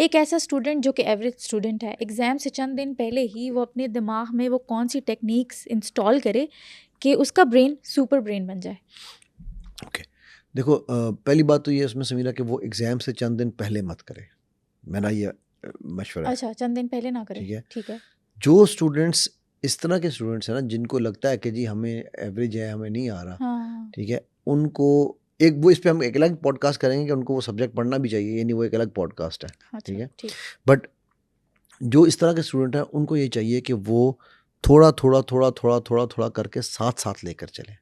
एक ऐसा स्टूडेंट जो कि एवरेज स्टूडेंट है, एग्ज़ाम से चंद दिन पहले ही वो अपने दिमाग में वो कौन सी टेक्निक्स इंस्टॉल करे कि उसका ब्रेन सुपर ब्रेन बन जाए? ओके, देखो पहली बात तो ये उसमें समीरा कि वो एग्ज़ाम से चंद दिन पहले मत करे, मेरा ये मशवरा है। अच्छा, चंद दिन पहले ना करे, ठीक है, ठीक है। जो स्टूडेंट्स इस तरह के स्टूडेंट्स हैं ना जिनको लगता है कि जी हमें एवरेज है, हमें नहीं आ रहा, हाँ, ठीक है, उनको एक वो इस पे हम एक अलग पॉडकास्ट करेंगे कि उनको वो सब्जेक्ट पढ़ना भी चाहिए, ये नहीं वो एक अलग पॉडकास्ट है, ठीक अच्छा, है। ठीक। बट जो इस तरह के स्टूडेंट हैं उनको ये चाहिए कि वो थोड़ा थोड़ा थोड़ा थोड़ा थोड़ा थोड़ा करके साथ साथ लेकर चलें,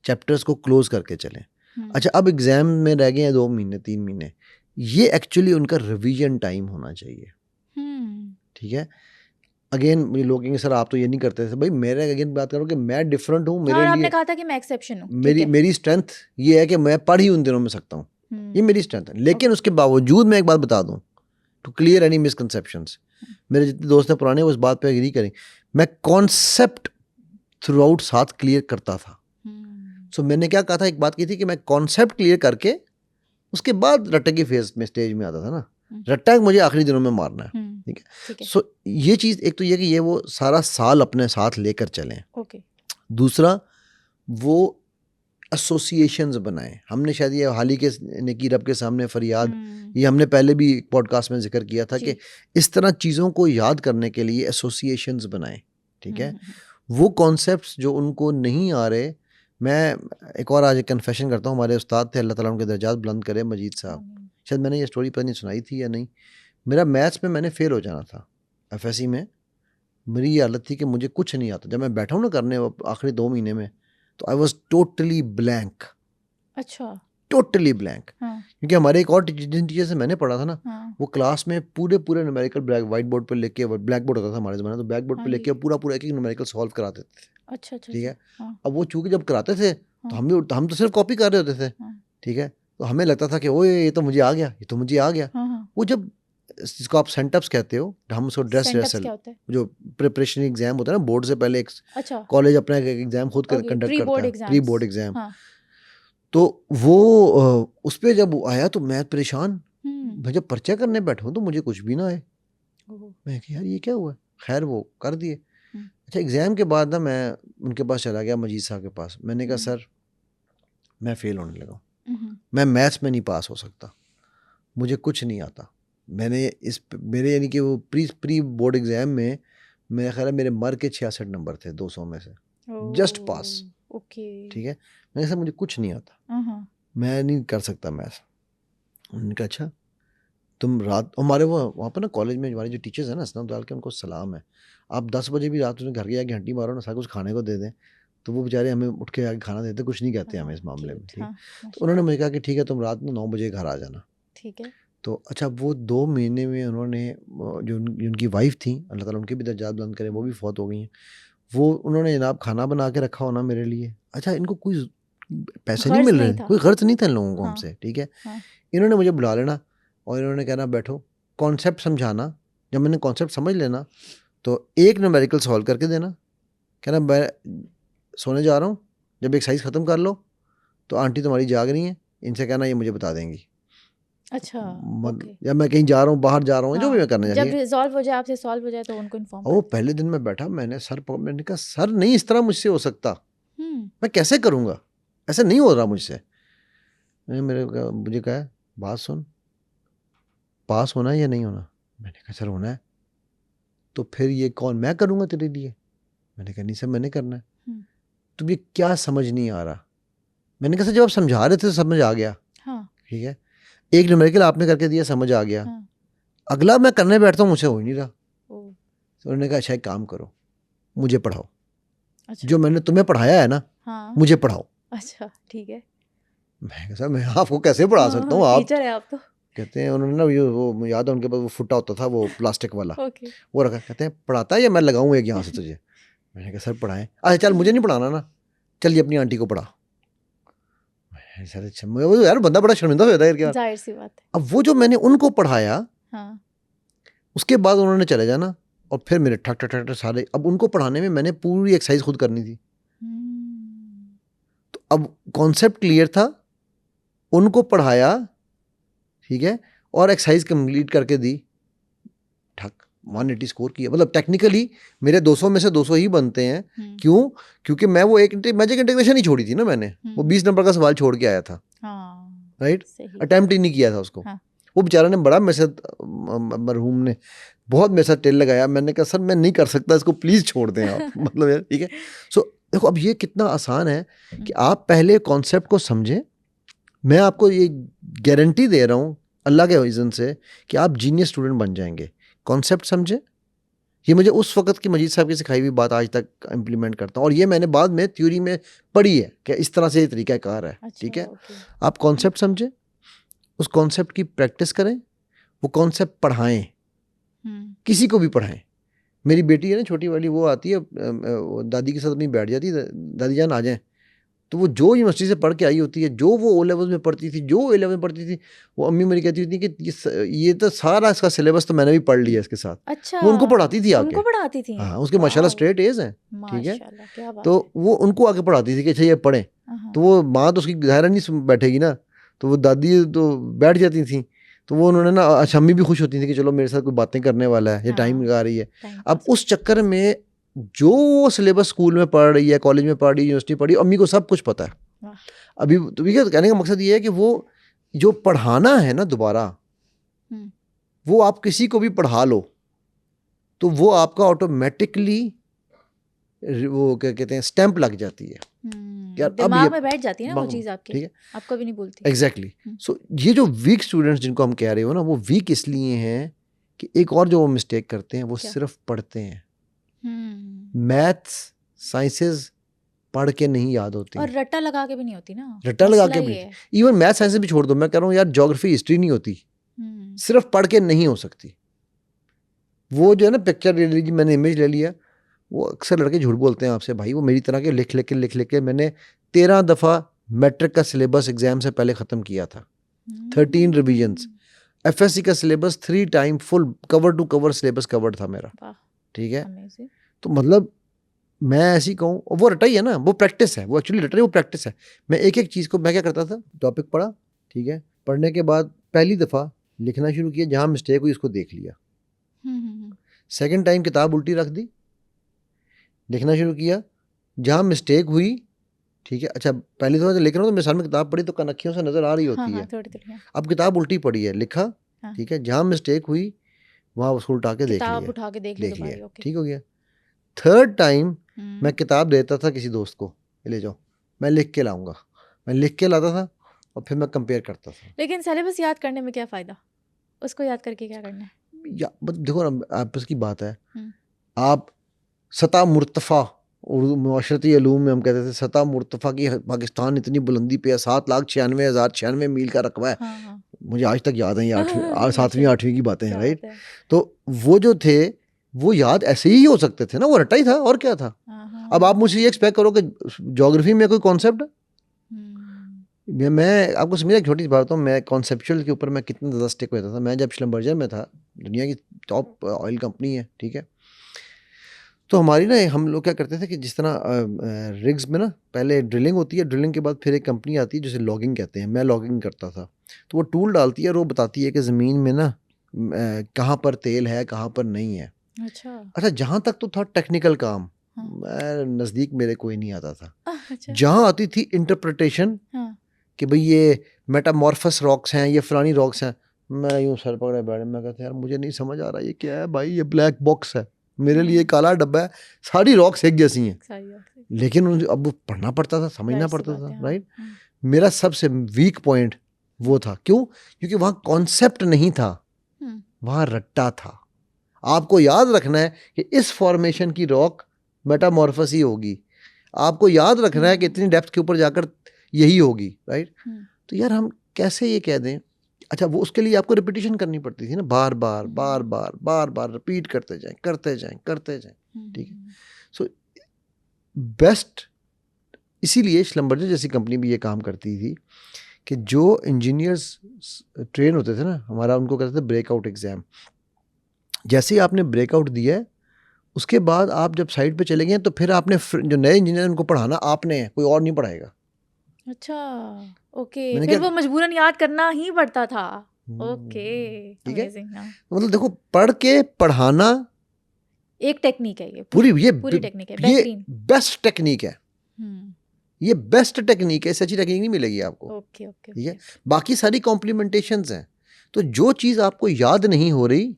चैप्टर्स को क्लोज करके चलें। अच्छा, अब एग्ज़ाम में रह गए हैं 2 महीने 3 महीने, ये एक्चुअली उनका रिवीजन टाइम होना चाहिए, ठीक है। अगेन मुझे लोग कहेंगे सर आप तो ये नहीं करते थे, भाई मेरे अगेन बात करो कि मैं डिफरेंट हूँ, हाँ, मेरे और आपने लिए कहा था कि मैं एक्सेप्शन हूँ, ठीक मेरी है। मेरी स्ट्रेंथ ये है कि मैं पढ़ ही उन दिनों में सकता हूँ, ये मेरी स्ट्रेंथ है। लेकिन उसके बावजूद मैं एक बात बता दूँ टू क्लियर एनी मिसकंसेप्शंस, मेरे जितने दोस्त हैं पुराने वो इस बात पे एग्री करें, मैं कॉन्सेप्ट थ्रू आउट साथ क्लियर करता था। सो मैंने क्या कहा था, एक बात की थी कि मैं कॉन्सेप्ट क्लियर करके उसके बाद रट्टे की फेज में स्टेज में आता था ना, रट्टा मुझे आखिरी दिनों में मारना है, ठीक है। सो ये चीज़ एक तो ये कि ये वो सारा साल अपने साथ लेकर चलें। ओके। दूसरा, वो एसोसिएशंस बनाएं। हमने शायद ये हाल ही के नेकी रब के सामने फरियाद, ये हमने पहले भी पॉडकास्ट में जिक्र किया था कि इस तरह चीज़ों को याद करने के लिए एसोसिएशंस बनाएं, ठीक है। वो कॉन्सेप्ट्स जो उनको नहीं आ रहे, मैं एक और आज कन्फेशन करता हूँ, हमारे उस्ताद थे, अल्लाह ताला उनके दर्जात बुलंद करे, मजीद साहब, शायद मैंने ये स्टोरी पता नहीं सुनाई थी या नहीं। मेरा मैथ्स में मैंने फेल हो जाना था, एफएससी में मेरी ये हालत थी कि मुझे कुछ नहीं आता। जब मैं बैठा हूँ ना करने आखिरी 2 महीने में, तो आई वॉज टोटली ब्लैंक, अच्छा। Totally blank. क्योंकि हमारे एक और जिन टीचर से मैंने पढ़ा था ना, वो क्लास में पूरे पूरे न्यूमेरिकल ब्लैक वाइट बोर्ड पर लेके, ब्लैक बोर्ड होता था हमारे ज़माने, तो ब्लैक बोर्ड पर लेके पूरा पूरा एक एक न्यूमेरिकल सॉल्व कराते थे। अच्छा, ठीक है। अब वो चूंकि जब कराते थे तो हम तो सिर्फ कॉपी कर रहे होते थे, ठीक है। तो हमें लगता था कि ओए ये तो मुझे आ गया, ये तो मुझे आ गया। वो जब जिसको आप सेंटअप्स कहते हो, हम उसको ड्रेस रिहर्सल, जो प्रिपरेशन एग्जाम होता है ना बोर्ड से पहले, एक कॉलेज अपना एग्जाम खुद कंडक्ट करता है, प्री बोर्ड एग्जाम। तो वो उस पर जब आया तो मैं परेशान, मैं जब पर्चा करने बैठा हूँ तो मुझे कुछ भी ना आए। मैं कि यार ये क्या हुआ। खैर वो कर दिए। अच्छा, एग्ज़ाम के बाद ना मैं उनके पास चला गया, मजीद साहब के पास। मैंने कहा सर मैं फ़ेल होने लगा, मैं मैथ्स में नहीं पास हो सकता, मुझे कुछ नहीं आता। मैंने मेरे यानी कि वो प्री बोर्ड एग्ज़ाम में मेरा ख्याल है मेरे मर के 66 नंबर थे 200 में से, जस्ट पास। ठीक है। मैंने कहा सर मुझे कुछ नहीं आता, मैं नहीं कर सकता मैथ्स। उन्होंने कहा अच्छा तुम रात, हमारे वो वहाँ पर ना कॉलेज में हमारे जो टीचर्स हैं ना, असलम डाल के उनको सलाम है, आप 10 बजे भी रात में घर के आके घंटी मारो ना, सारा कुछ खाने को दे दें, तो वो बेचारे हमें उठ के आके खाना देते, कुछ नहीं कहते हमें इस मामले में, ठीक। तो उन्होंने मुझे कहा कि ठीक है तुम रात में 9 बजे घर आ जाना, ठीक है। तो अच्छा वो 2 महीने में उन्होंने जो उनकी वाइफ थी, अल्लाह ताला उनके भी दर्जात बुलंद करे, वो भी फौत हो गई हैं, वो उन्होंने जनाब खाना बना के रखा होना मेरे लिए। अच्छा, इनको कोई पैसे नहीं मिल रहे, कोई खर्च नहीं था इन लोगों को हमसे, ठीक है। इन्होंने मुझे बुला लेना और इन्होंने कहना बैठो, कॉन्सेप्ट समझाना, जब मैंने कॉन्सेप्ट समझ लेना तो एक न्यूमेरिकल सॉल्व करके देना, कहना मैं सोने जा रहा हूँ, जब एक्सरसाइज ख़त्म कर लो तो आंटी तुम्हारी जाग रही हैं, इनसे कहना ये मुझे बता देंगी। अच्छा, या मैं कहीं जा रहा हूँ, बाहर जा रहा हूँ, जो भी मैं करने जा रही जब रिजॉल्व हो जाए, आपसे सॉल्व हो जाए तो उनको इन्फॉर्म कर। वो पहले दिन मैं बैठा, मैंने मैंने कहा सर नहीं इस तरह मुझसे हो सकता, मैं कैसे करूँगा, ऐसे नहीं हो रहा मुझसे। मुझे कहा बात सुन, पास होना है या नहीं होना। मैंने कहा सर होना है। तो फिर ये कौन, मैं करूँगा तेरे लिए। मैंने कहा नहीं सर मैंने करना है। तुझे क्या समझ नहीं आ रहा। मैंने कहा सर जब आप समझा रहे थे तो समझ आ गया, ठीक है, एक न्यूमेरिकल आपने करके दिया, समझ आ गया, अगला मैं करने बैठता हूँ मुझसे हो ही नहीं रहा। तो उन्होंने कहा अच्छा एक काम करो, मुझे पढ़ाओ, जो मैंने तुम्हें पढ़ाया है ना, मुझे पढ़ाओ। अच्छा ठीक है। मैं कहा सर मैं आपको कैसे पढ़ा सकता हूँ, आप टीचर है आप तो। कहते हैं उन्होंने ना वो याद है उनके पास वो फुट्टा होता था वो प्लास्टिक वाला, वो रखा, कहते हैं पढ़ाता है या मैं लगाऊं एक यहाँ से तुझे। मैंने कहा सर पढ़ाएं। अच्छा चल मुझे नहीं पढ़ाना ना, चल ये अपनी आंटी को पढ़ा। सर अच्छा, वो यार बंदा बड़ा शर्मिंदा हो जाता है यार, जाहिर सी बात है। अब वो जो मैंने उनको पढ़ाया, उसके बाद उन्होंने चले जाना और फिर मेरे ठक ठक ठक सारे, अब उनको पढ़ाने में मैंने पूरी एक्सरसाइज खुद करनी थी। तो अब कॉन्सेप्ट क्लियर था, उनको पढ़ाया, ठीक है, और एक्सरसाइज कंप्लीट करके दी, ठक 180 स्कोर किया, मतलब टेक्निकली मेरे 200 में से 200 ही बनते हैं। क्यों? क्योंकि मैं वो एक मैजिक इंटीग्रेशन ही छोड़ी थी ना मैंने, वो 20 नंबर का सवाल छोड़ के आया था, राइट, अटेम्प्ट ही नहीं किया था उसको। वो बेचारा ने बड़ा मेरे साथ, मरहूम ने बहुत मेरे साथ टेल लगाया। मैंने कहा सर मैं नहीं कर सकता इसको, प्लीज़ छोड़ दें आप मतलब यार ठीक है। सो देखो अब ये कितना आसान है कि आप पहले कॉन्सेप्ट को समझें। मैं आपको ये गारंटी दे रहा हूँ अल्लाह के वजन से कि आप जीनियस स्टूडेंट बन जाएंगे। कॉन्सेप्ट समझें। ये मुझे उस वक्त की मजीद साहब की सिखाई हुई बात आज तक इम्प्लीमेंट करता हूँ, और ये मैंने बाद में थ्योरी में पढ़ी है कि इस तरह से ये तरीका कार है। ठीक है, आप कॉन्सेप्ट समझें, उस कॉन्सेप्ट की प्रैक्टिस करें, वो कॉन्सेप्ट पढ़ाएं, किसी को भी पढ़ाएं। मेरी बेटी है ना छोटी वाली, वो आती है दादी के साथ अपनी बैठ जाती है, दादी जान आ जाएं, तो वो जो यूनिवर्सिटी से पढ़ के आई होती है, जो वो ओ लेवल्स में पढ़ती थी, जो ए लेवल में पढ़ती थी, वो अम्मी मेरी कहती होती है कि ये तो सारा इसका सिलेबस तो मैंने भी पढ़ लिया इसके साथ। अच्छा, वो उनको पढ़ाती थी आके, उनको पढ़ाती थी। हाँ, उसके माशाल्लाह स्ट्रेट एज हैं, ठीक है, तो वो उनको आके पढ़ाती थी कि अच्छा ये पढ़ें। तो वो माँ तो उसकी ज़ाहिर नहीं बैठेगी ना, तो वो दादी तो बैठ जाती थी, तो वो उन्होंने ना, अच्छा अम्मी भी खुश होती थी कि चलो मेरे साथ कोई बातें करने वाला है, ये टाइम लगा रही है। अब उस चक्कर में जो सिलेबस स्कूल में पढ़ रही है, कॉलेज में पढ़ रही है, यूनिवर्सिटी पढ़ रही है, अम्मी को सब कुछ पता है। अभी तो कहने का मकसद ये है कि वो जो पढ़ाना है ना दोबारा, वो आप किसी को भी पढ़ा लो तो वो आपका ऑटोमेटिकली वो क्या कहते हैं स्टैंप लग जाती है यार, दिमाग में बैठ जाती है ना वो चीज़ आपके, ठीक है, आपको भी नहीं बोलती। एग्जैक्टली। सो ये जो वीक स्टूडेंट्स जिनको हम कह रहे हो ना, वो वीक इसलिए हैं कि एक और जो वो मिस्टेक करते हैं, वो सिर्फ पढ़ते हैं। मैथ्स साइंसेस पढ़ के नहीं याद होती, और रट्टा लगा के भी नहीं होती ना, रट्टा लगा के भी। इवन मैथ साइंस भी छोड़ दो, मैं कह रहा हूँ यार ज्योग्राफी हिस्ट्री नहीं होती, सिर्फ पढ़ के नहीं हो सकती। वो जो है ना पिक्चर ले लीजिए, मैंने इमेज ले लिया, वो अक्सर लड़के झूठ बोलते हैं आपसे, भाई वो मेरी तरह के लिख लिख के मैंने 13 दफ़ा मैट्रिक का सिलेबस एग्जाम से पहले ख़त्म किया था, 13 रिविजन्स। एफएससी का syllabus 3 time full cover to cover syllabus covered था मेरा, ठीक है। तो मतलब मैं ऐसी कहूँ, वो रटा ही है ना, वो प्रैक्टिस है, वो एक्चुअली रटा है, वो प्रैक्टिस है। मैं एक एक चीज़ को, मैं क्या करता था, टॉपिक पढ़ा, ठीक है, पढ़ने के बाद पहली दफ़ा लिखना शुरू किया, जहाँ मिस्टेक हुई उसको देख लिया, सेकंड टाइम किताब उल्टी रख दी, लिखना शुरू किया, जहाँ मिस्टेक हुई, ठीक है, अच्छा पहली दफ़ा जब लिख रहा हूँ तो मेरे सामने किताब पढ़ी तो कनखियों से नज़र आ रही होती है, अब किताब उल्टी पड़ी है, लिखा, ठीक है, जहाँ मिस्टेक हुई वहाँ उसको उल्टा के देख लिया, ठीक हो गया। थर्ड टाइम मैं किताब देता था किसी दोस्त को, ले जाओ, मैं लिख के लाऊंगा, मैं लिख के लाता था और फिर मैं कंपेयर करता था। लेकिन सिलेबस याद करने में क्या फ़ायदा, उसको याद करके क्या करना है? या देखो ना, आपस की बात है, आप सतह मुर्तफ़ा, उर्दू मुआशरती उलूम में हम कहते थे सतह मुर्तफ़ा की पाकिस्तान इतनी बुलंदी पे है, 7,96,096 मील का रकबा है। मुझे आज तक याद है, ये 7वीं 8वीं की बातें हैं, राइट। तो वो जो थे वो याद ऐसे ही हो सकते थे ना, वो रटा ही था और क्या था। अब आप मुझसे ये एक्सपेक्ट करो कि ज्योग्राफी में कोई कॉन्सेप्ट, मैं आपको समझा, छोटी सी बात हूँ, मैं कॉन्सेप्चुअल के ऊपर मैं कितना ज़्यादा स्टिक होता था। मैं जब श्लम्बर्जर में था, दुनिया की टॉप ऑयल कंपनी है, ठीक है, तो हमारी ना, हम लोग क्या करते थे कि जिस तरह रिग्स में ना पहले ड्रिलिंग होती है, ड्रिलिंग के बाद फिर एक कंपनी आती है जिसे लॉगिंग कहते हैं, मैं लॉगिंग करता था, तो वो टूल डालती है और वो बताती है कि ज़मीन में ना कहाँ पर तेल है, कहाँ पर नहीं है। अच्छा, जहाँ तक तो था टेक्निकल काम, मैं नज़दीक मेरे कोई नहीं आता था। जहाँ आती थी इंटरप्रिटेशन कि भाई ये मेटामॉर्फस रॉक्स हैं, ये फलानी रॉक्स हैं, मैं यूँ सर पकड़े बैठे, मैं कहता यार मुझे नहीं समझ आ रहा ये क्या है भाई, ये ब्लैक बॉक्स है मेरे लिए, काला डब्बा है, सारी रॉक्स एक जैसी हैं, लेकिन अब वो पढ़ना पड़ता था, समझना पड़ता था, राइट। मेरा सबसे वीक पॉइंट वो था, क्यों? क्योंकि वहाँ कॉन्सेप्ट नहीं था, वहाँ रट्टा था। आपको याद रखना है कि इस फॉर्मेशन की रॉक मेटामॉर्फस ही होगी, आपको याद रखना है कि इतनी डेप्थ के ऊपर जाकर यही होगी, राइट। तो यार हम कैसे ये कह दें, अच्छा वो उसके लिए आपको रिपीटिशन करनी पड़ती थी ना, बार बार रिपीट करते जाएं, ठीक है। सो बेस्ट, इसीलिए श्लम्बर्जर जैसी कंपनी भी ये काम करती थी कि जो इंजीनियर्स ट्रेन होते थे ना हमारा, उनको कहते थे ब्रेकआउट एग्ज़ाम। जैसे ही आपने ब्रेकआउट दिया है, उसके बाद आप जब साइड पे चले गए तो फिर आपने जो नए इंजीनियर उनको पढ़ाना आपने है, कोई और नहीं पढ़ाएगा। अच्छा, ओके, फिर वो मजबूरन याद करना ही पड़ता था। ओके, ठीक है। अमेजिंग। हाँ, मतलब देखो, पढ़ के पढ़ाना एक टेक्निक है ये, पूरी पूरी टेक्निक है, ये बेहतरीन। बेस्ट टेक्निक है, ये बेस्ट टेक्निक है, इससे अच्छी टेक्निक नहीं मिलेगी आपको। ओके ओके ठीक है, बाकी सारी कॉम्प्लीमेंटेशंस हैं। तो जो चीज़ आपको याद नहीं हो रही,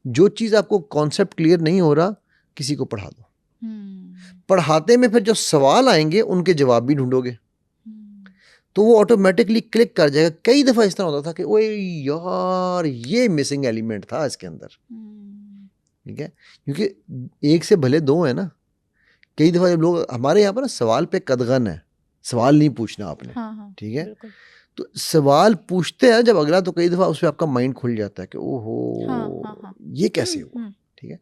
जो चीज़ आपको कॉन्सेप्ट क्लियर नहीं हो रहा, किसी को पढ़ा दो। पढ़ाते में फिर जो सवाल आएंगे उनके जवाब भी ढूंढोगे, तो वो ऑटोमेटिकली क्लिक कर जाएगा। कई दफ़ा इस तरह होता था कि ओए यार ये मिसिंग एलिमेंट था इसके अंदर। ठीक है, क्योंकि एक से भले दो है ना। कई दफ़ा जब लोग हमारे यहाँ पर ना सवाल पे कदगन है, सवाल नहीं पूछना आपने। ठीक है, तो सवाल पूछते हैं जब अगला, तो कई दफ़ा उस पर आपका माइंड खुल जाता है कि ओहो ये कैसे हुआ। ठीक है,